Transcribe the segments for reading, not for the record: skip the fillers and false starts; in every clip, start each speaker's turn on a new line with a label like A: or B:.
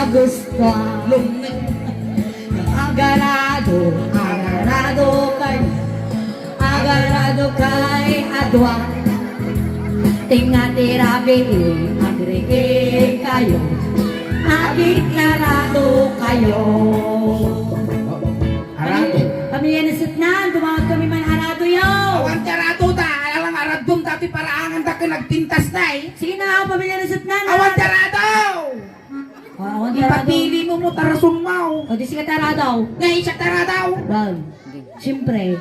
A: magustuhan. Agarado kay adwa. Tinga tirabi, agrege kayo. Agarado kayo.
B: Arado.
A: Kami yan isitnan, tumawag kami man arado yaw.
B: Awan tarado ta, alang aradum dati paraangan ta ka nagtintas na eh.
A: Sige na, pamilya na isitnan.
B: Awan tarado!
A: Awan tarado.
B: Ipapili mo mo tarasun mo.
A: O di sige tarado.
B: Ngayon siya taradaw.
A: Well, siyempre,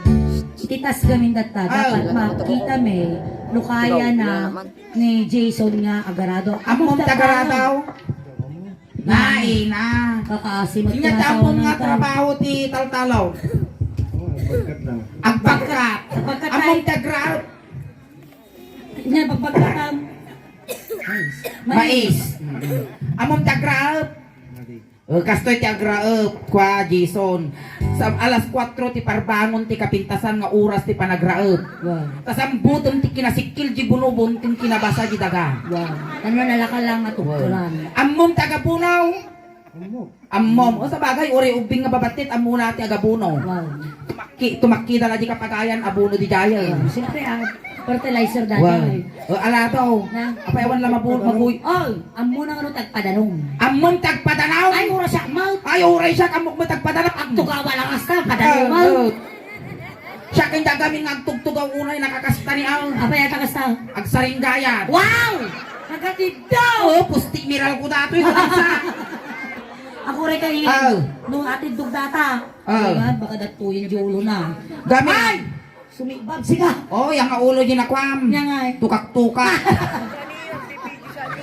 A: titas kami data. Dapat makita may lukaya na ni Jason nga agarado.
B: Among tagaradaw. Nai na.
A: Kakasimot
B: Inya tapon nga trabaho ti taltalaw. Ang pagkat. Among tagrao.
A: Ina, pagpagkakam.
B: Mais. Among tagrao. Kastoy ti agraep kwa Jason. Sa alas 4 ti parbangon ti kapintasan nga oras ti panagraep.
A: Wow.
B: Tas ang buton ti kinasikil di bunubon ti kinabasa di daga.
A: Wow. Ano na laka lang at tukturan.
B: Ammom tagabunaw. Ammom. O sa bagay uri ubing nga babatit amuna ti agabunaw.
A: Wow.
B: Tumakki dala di kapagayan abuno di jaya.
A: Siyempre, fertilizer dati.
B: Wow. Ala daw.
A: Na?
B: Apayawan lang mabuy.
A: Oy, amo na ano tagpadanong.
B: Ammom tagpadanaw.
A: Ay, mura siya mouth.
B: Ay oray siya kamok mo tagpadanaw.
A: Ang tugawa lang asta, padanong mouth.
B: Siya kang gagamin ng tugtugaw unay nakakasta ni ang
A: Apa yata kasta?
B: agsaringgayat.
A: Wow! Nagatid daw!
B: Oo, pusti miral ko dato yung isa.
A: Ako rin kayo nung atid dugdata. Diba? Baka datuyin julo na.
B: Gamit.
A: Ay! Sumibag siya.
B: Oh, yung nga ulo niya nakwam.
A: Yan nga eh.
B: Tukak-tukak.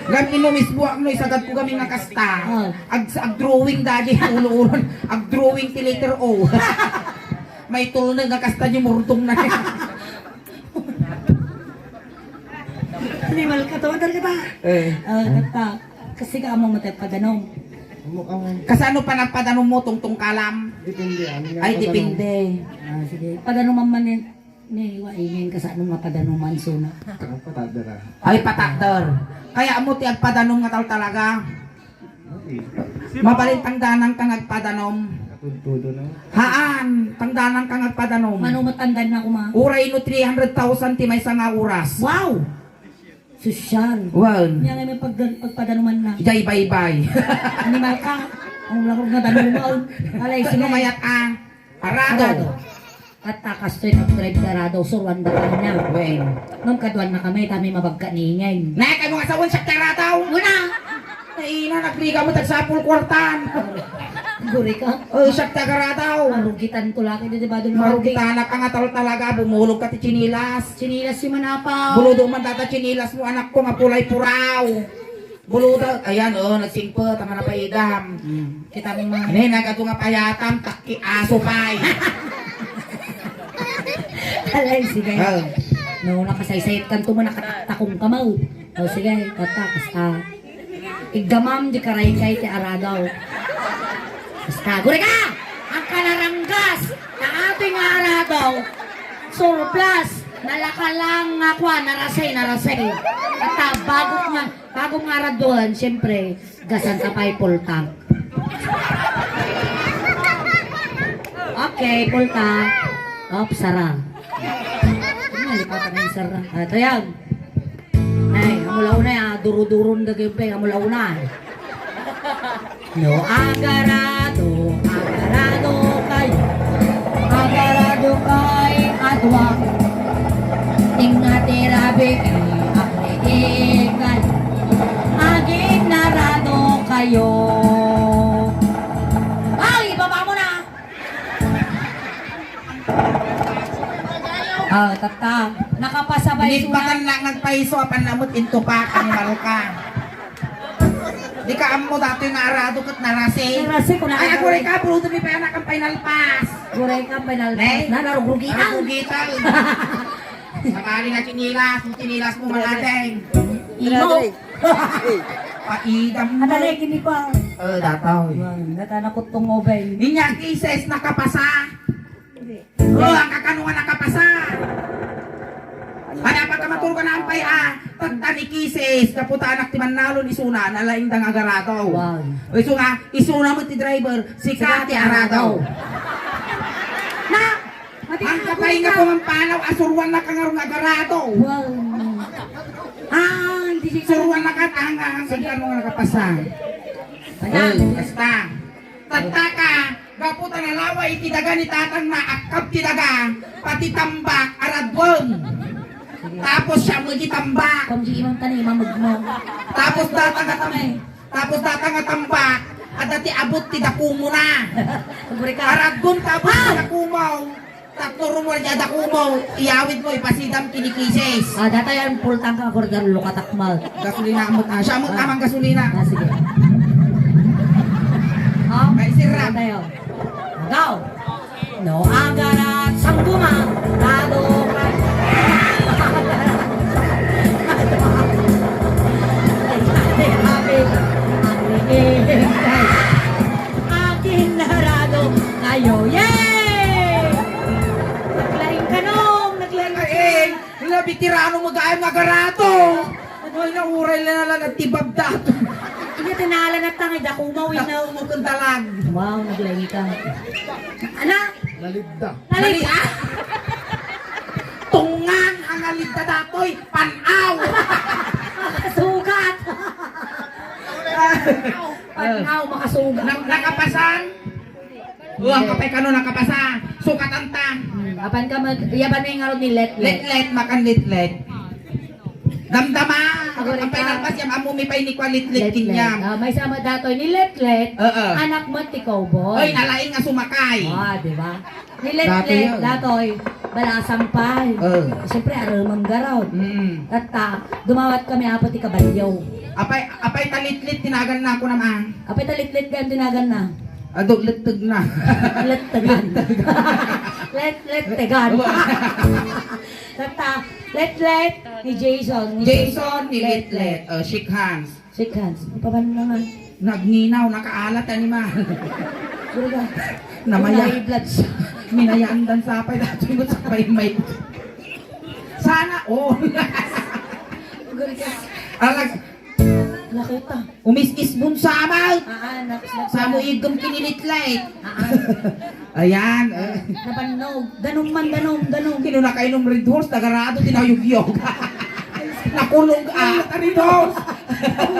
B: Gamit mo misbuak no, isagad ko gaming nakasta. Ag-drawing dadi, ulo-ulo. Ag-drawing ti letter O. May tulong na kasta niyo murtong na.
A: Animal ka to, madal ka ta. Kata. Kasi ka among matagpadanong.
B: Kasano pa nagpadanong mo tungtong kalam?
C: Depende.
B: Ay, depende.
A: Sige. Padanong man ni waingin ka sa anong mapadanong man suna.
C: Patadara.
B: Ay, patakder. Kaya mo ti agpadanong nga tal talaga. Mabalin tangdanang kang agpadanom.
C: Katuntudo na.
B: Haan, tangdanang kang agpadanom.
A: Mano matandan na ko ma.
B: Uray no 300,000 ti may nga oras.
A: Wow! Sosyal.
B: Well,
A: Yan nga may pagpadanuman na.
B: jay bye-bye.
A: Animal ka. Ang larog na danuman. Alay,
B: Sino mayat ang arado?
A: At takas to yung drive karado. Surwan da ka na.
B: Wen.
A: Nung kadwan na kami, kami mabagka niingay.
B: Nakay mo asawan sa karataw.
A: Muna!
B: Naina, nagriga mo tagsapul kwartan.
A: Guri ka.
B: O, siya tagarataw.
A: Marugitan ko laki na diba doon
B: Marugitanak ka nga tal talaga. Bumulog ka ti chinilas.
A: Sinilas si Manapaw.
B: Buludo man tata chinilas mo anak ko nga pulay puraw. Buludo. Ayan nagsimpot. Ang napaidam.
A: Kita mo mga...
B: Ano nagato nga payatam. Kaki aso pay.
A: Alay, sige.
B: Oh.
A: No, nakasaysayit kan mo nakatakong kamaw. O sige, tatakas ka. Igamam di karay kay ti aradaw. Basta, guri ka! Ang kalaranggas na ating aradaw. Surplus. Nalakalang nga kwa, narasay. At bagong araduan, siyempre, gasan sa pay full tank. Okay, full tank. Op, sara. Malipatan ng sara. Ito yan. Ay, amulaw na yan. Duro-duron na gimpe. Amulaw na. No, agarado kayo. Agarado kay adwa. Tingna tirabi akliikan. Aging narado kayo. Ay, ibaba mo na. Tata. Nakapasabay
B: Nilipakan lang nagpaiso apan lamot into pa animal ka. Di ka amo dati nga arado kat narase.
A: Narase ko na.
B: Ay ako rin ka bro dumi pa anak ang final pass.
A: Guray ka penal.
B: Ne?
A: Na narugugitan.
B: Ako gital. Sakali nga chinilas mo malateng.
A: Imo.
B: Paidam mo.
A: Adalay kini pa.
B: Dataw.
A: Natanakot tong obey.
B: Ninya kises nakapasa. Ang kakanungan nakapasa. Ada pa ka Puro ka nampay tagtan ikisis, kaputa anak ti Manalon isuna, nalaing dang agarataw.
A: Wow.
B: O iso nga, isuna mo ti driver, sikat ti arataw.
A: Na!
B: Ang kapay nga pumampanaw, asurwan na kangarong agarataw.
A: Wow. Hindi siya
B: Surwan na katangang, sagyan mo nga nakapasang. Basta. Tataka, gaputa na laway, tidaga ni tatang na akap tidaga, pati tambak, aradwang. Tapos siya mo tambak.
A: Kung di imang tanim, mamagmong.
B: Tapos datang nga tambak, at dati abot ti dakumo na.
A: Kaguri ka.
B: Aradgon tapos ti dakumaw. Taturo mo na dakumaw, iyawid mo, ipasidam kinikisis.
A: Data yan, full tank ka, korgan, lukatakmal.
B: Gasolina amot siya mo tamang gasolina.
A: Sige.
B: May sirap.
A: Tayo. Go! No agarat sangguma, tado ka. Aking narado kayo. Yay! Naglaring kanong, naglaring
B: Kain, labi tirano mag-ayam nga garato. Ay, nauray na lang at tibab dato.
A: Hindi tinala na tangay, dakumaw inaw.
B: Nakumukong talag.
A: Wow, naglaring ka. Anak!
C: Lalibda.
A: Nalig!
B: Tungang ang alita datoy, panaw.
A: Makasugat! Panaw, makasugat.
B: Nakapasan? Ang kapay kano nakapasa. Sukatanta.
A: Apan ka yaban mo yung araw ni Let.
B: Let, makan let. Damdama.
A: Agora
B: Ang kapay
A: ka.
B: nalpas yam, amumipay ni kwa lit kinyam.
A: May sama datoy ni Let.
B: Oo.
A: Anak mo ti cowboy.
B: Oy, nalaing nga sumakay.
A: Di ba? Ni Let
B: Dati yun.
A: datoy balasampay. Siyempre aramang garaw. Tata, dumawat kami apo ti kabalyaw.
B: Apay talitlit, tinagan na ako naman.
A: Apay talitlit ka tinagan na.
B: Ado, litag na.
A: Let-tegan. Let-tegan. Tata, let ni Jason.
B: Jason, ni Litlet. Shake hands.
A: Shake hands. Paano naman?
B: Nagninaw, nakaalat anima.
A: Sure ka?
B: Namaya.
A: May blood siya.
B: Minayandan sapay dato yung sapay may. Sana all.
A: Sure ka?
B: Alag,
A: Nakita.
B: umis-is bun sama. Samo igom kinilitlit. Ayan.
A: Napanog. Ganong man, ganong.
B: Kino na kayo ng red horse, tagarado, tinayog-yog. Nakulong red horse.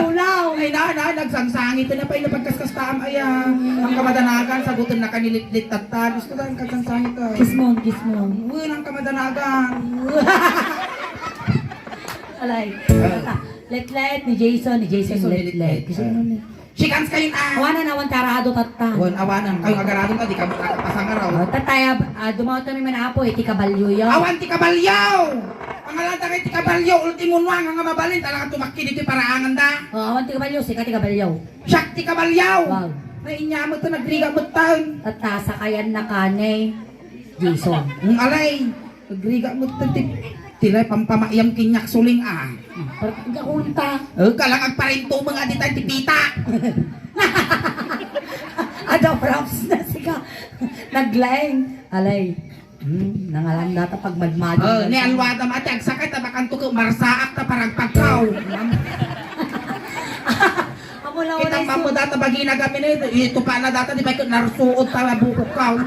A: Ulaw.
B: Ay na, nagsangsangit na pa yung napagkaskastam. Ayan. Ang kamadanagan, sagutin na kanilitlit tata. Gusto na yung kasangsangit ka.
A: Kismon.
B: Uy, ang kamadanagan.
A: Alay. Let ni Jason let. Kasi ano
B: Shikans kayo na.
A: Awanan awan tarado tatta.
B: Awanan, kayo agarado ka, di ka makakapasang araw.
A: Tataya, dumawat kami manapo, ti kabalyo yaw.
B: Awan ti kabalyaw! Pangalanta kay ti kabalyaw, ultimo nuwang ang mabalin, talaga tumakki dito paraangan da.
A: Awan ti kabalyo, sika ti kabalyaw.
B: Siyak ti kabalyaw!
A: Wow.
B: Nainyamot to, nagriga mo taon.
A: Tatta, sakayan na kanay, Jason.
B: Ang alay, nagriga mo to, tilay pampamayam kinyak suling
A: Parang kakunta.
B: Kalang agparinto mga ditay ti pita.
A: Ada props na sika. Naglaing. Alay. Nangalan data pag magmado.
B: Ni alwada mati, agsakay tabakan to ko, marsaak ta parang pagkaw.
A: Amo lang
B: Kita
A: wala
B: mamu data bagina kami nito, ito pa na data di ba ito narusuot pa bukok kaw.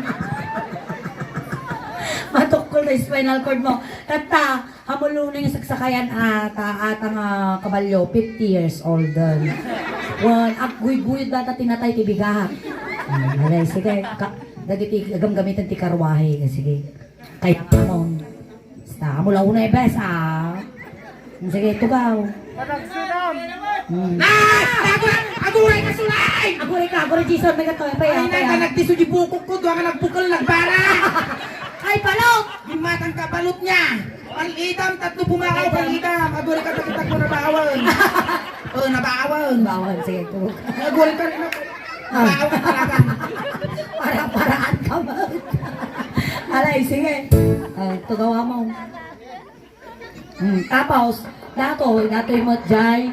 A: matukol na spinal cord mo. Tata, hamulunin yung saksakayan atang kabalyo, 50 years old. Guy-guy data tinatay tibigahat. Alay, sige. Dagiti gamitan ti karwahe. Sige. Kaya mo. Basta, hamulaw na bes Sige, tugaw.
B: Aguray ka sulay!
A: Aguray, Jason, may gato.
B: Ay na, nagtiso di bukok ko, doon ka nagbukal, nagbara!
A: Ay, palok!
B: Gimatang kabalot niya! Pal-idam, tatlo pumakaw, pal-idam! Aguray ka, takitak mo nabawan! Nabawan!
A: Bawal, sige, tugog.
B: Aguray ka rin ako! Nabawan ka talaga!
A: Para-paraan ka ba? Alay, sige. Tugawa mo. Tapos, dato mo jay,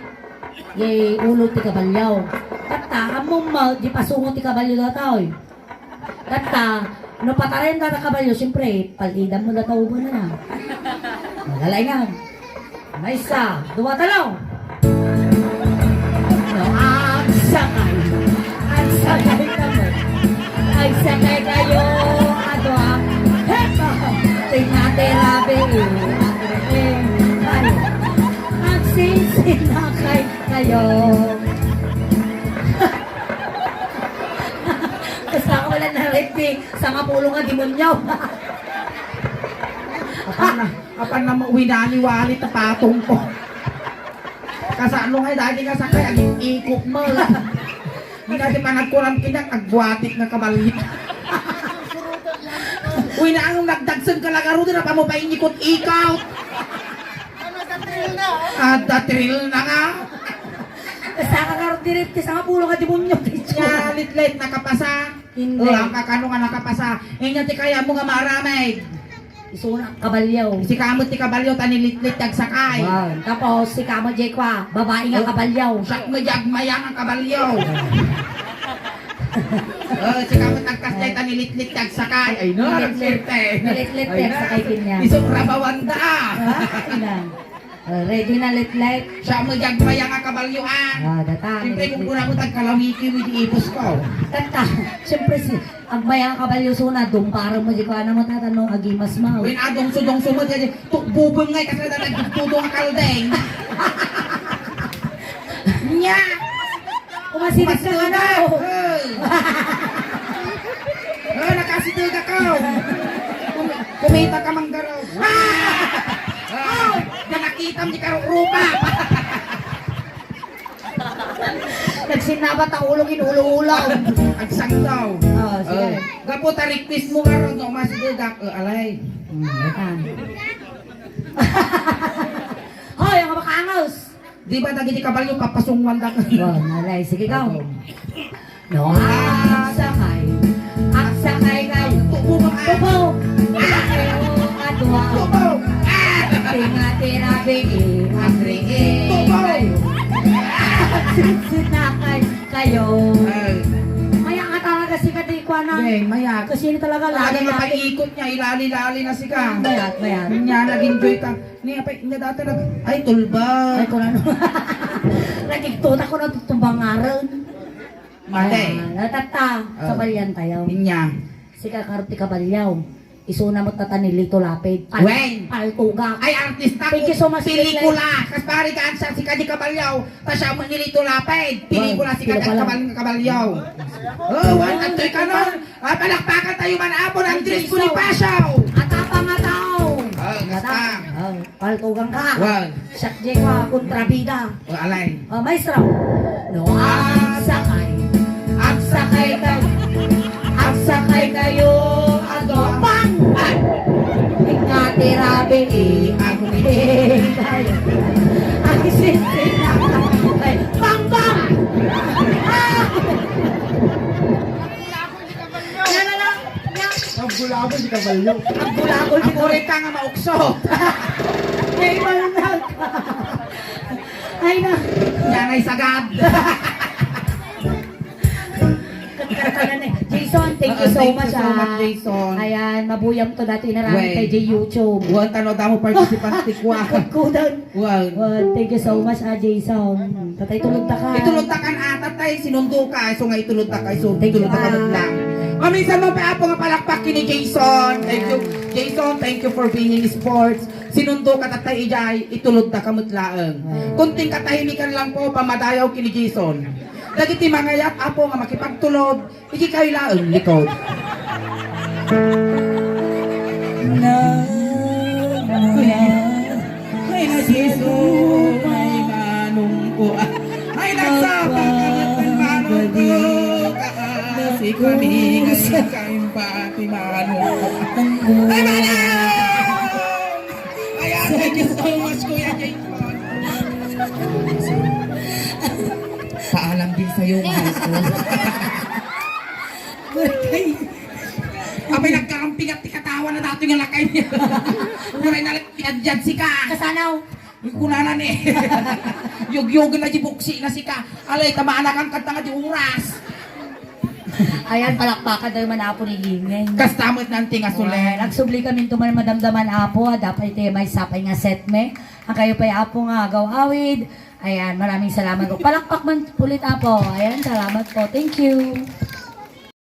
A: yay ulo ti kabalyaw. Tata, among mo, di pasungo ti kabalyo dataw. Tata, no patarin na kabalyo, siyempre, palidam mo dataw mo na. Magalay nga. May isa, dua talong. No, ang sakay. Ang sakay naman. Ang sakay kayo. Ano ah? Heto! Tinatirabi. Ang sinsinakay kayo. Basta ako wala narinig. Sa mapulong nga demonyo.
B: Apan na mauwi na ni Wali tapatong ko. Kasano nga dahil ka sakay, ang ikot mo lang. Hindi kasi pa nagkulang kinang agbuatik na kabalit. Uy na ang nagdagsan ka lang aro na pa mo pa inikot ikaw. Datril na nga.
A: Basta ka karoon direct sa mapulong nga demonyo.
B: Ya, lit-lit nakapasa.
A: Hindi.
B: Ang kakano nga nakapasa. Ngayon ti kaya mo nga maramay.
A: Isuna kabalyaw.
B: Si kamot ti kabalyo tanilit-lit tagsakay.
A: Wow. Tapos si Kamo Jekwa, babae nga kabalyaw.
B: Siyak mo mayang ang kabalyo. Si kamot nagkastay tanilit-lit tagsakay. Ay no, nagsirte.
A: Nilit-lit sa kay Pinya.
B: Isong rabawanda.
A: Ready na lit-lit.
B: Siya mo mayang ang kabalyo
A: Data.
B: Siyempre kung kuna mo tagkalawiki with ipos ko.
A: Tata. Siyempre si Agbayang kabalyo suna, dumparo mo Jekwa na matatanong agimas mau.
B: When adong sudong sumod kasi tukbubong ngay kasi na nagtutudong ang kaldeng. Nya!
A: Umasinit ka nga na.
B: Nakasitig ka. Kumita ka mang garaw. Na nakita mo di karong rupa.
A: Nagsinabat ang ulong inulo-ulaw.
B: Agsang daw.
A: Sige.
B: Gapo ta request mo karon no masidig alay.
A: Hoy, ang makangos.
B: Di ba dagi di kabalyo papasungwan da ka.
A: Nalay, sige ka. No, aksakay. Aksakay kayo.
B: Tubo ba ka?
A: Tubo. Kayo atwa.
B: Tubo.
A: Tinga-tirabi. Agri-in
B: Tubo.
A: kayo. Sinakay kayo. Maya nga talaga si Kadikwa na.
B: Mayat.
A: Kasi ini talaga
B: Talaga
A: lagi
B: nga
A: natin.
B: paikot niya, ilali-lali na si ka.
A: Mayat.
B: Niya, nag-enjoy ka. Niya, niya dati ay tulba.
A: Ay, kung ano. Nagigtuta ko na tutumbang araw.
B: Mate.
A: Natata. Sa balyan tayo.
B: Niya.
A: Si Kakarti Kabalyaw. Isuna mo tata ni Lito Lapid.
B: Wen.
A: Paltuga.
B: Ay, artista
A: Thank you so much,
B: pelikula. Kas pari ka sa si Kadi Kabalyaw. Tasya mo nilito lapid. Pelikula si Kadi Kabalyaw. Oh, wan atoy ka nun. Palakpakan tayo man apon ang Dres Bonifacio.
A: Atapa nga tao.
B: Basta.
A: Paltugang ka.
B: Wan.
A: Sakje ka kontrabida.
B: Alay.
A: Maestro. No, aksakay. Aksakay kayo. Aksakay kayo. Agopang. Ingatirabi. Agri kayo. Ang sisinakay. Bang!
C: Ang gulabo si Kabalyo.
A: Ang bulagol
B: Ang kurita nga maukso.
A: May malanag. Ay na.
B: Yan ay sagad.
A: Jason, thank you so much.
B: Jason.
A: Ayan, mabuyam to dati na
B: Wey.
A: kay J YouTube.
B: Wan tano damo participant tikwa.
A: Kudan.
B: Wan.
A: Thank you so much, Jason. Tatay tulog ta ka.
B: Itulog ta kan atat tay sinundo ka so nga itulog ta kay so
A: Thank you,
B: itulog ta ka lang. Minsan mo pa ako nga palakpak kini Jason. Thank you. Jason, thank you for being in sports. Sinundo ka tatay ijay itulog ta kamutlaeng. Kunting katahimikan lang po pamadayaw kini Jason. Dagiti mangayat apo nga makipagtulog, iki kayo laeng likod. Ay na Jesus, ay manong ko. Ay nagsabang kamat ng manong ko. Si kami ngayon kayong pati manong ko. Ay manong! Ayan, thank you so much, Kuya Jason. Paalam din sa'yo, mahal ko. Abay, nagkakamping at tikatawa na dato yung lakay niya. Muray na lang, dyan si ka.
A: Kasanaw.
B: Kunanan eh. Yug-yug na di buksi na si ka. Alay, tamaan na kang kanta nga di oras.
A: Ayan, palakpakan daw man apo ni Ingay.
B: Kastamot nanti nga
A: Ayan,
B: sulen.
A: nagsubli kami tuman madamdaman apo, dapat ito may sapay nga setme. Ang kayo pa'y apo nga agaw awid. Ayan, maraming salamat po. Palakpak man ulit apo. Ayan, salamat po. Thank you.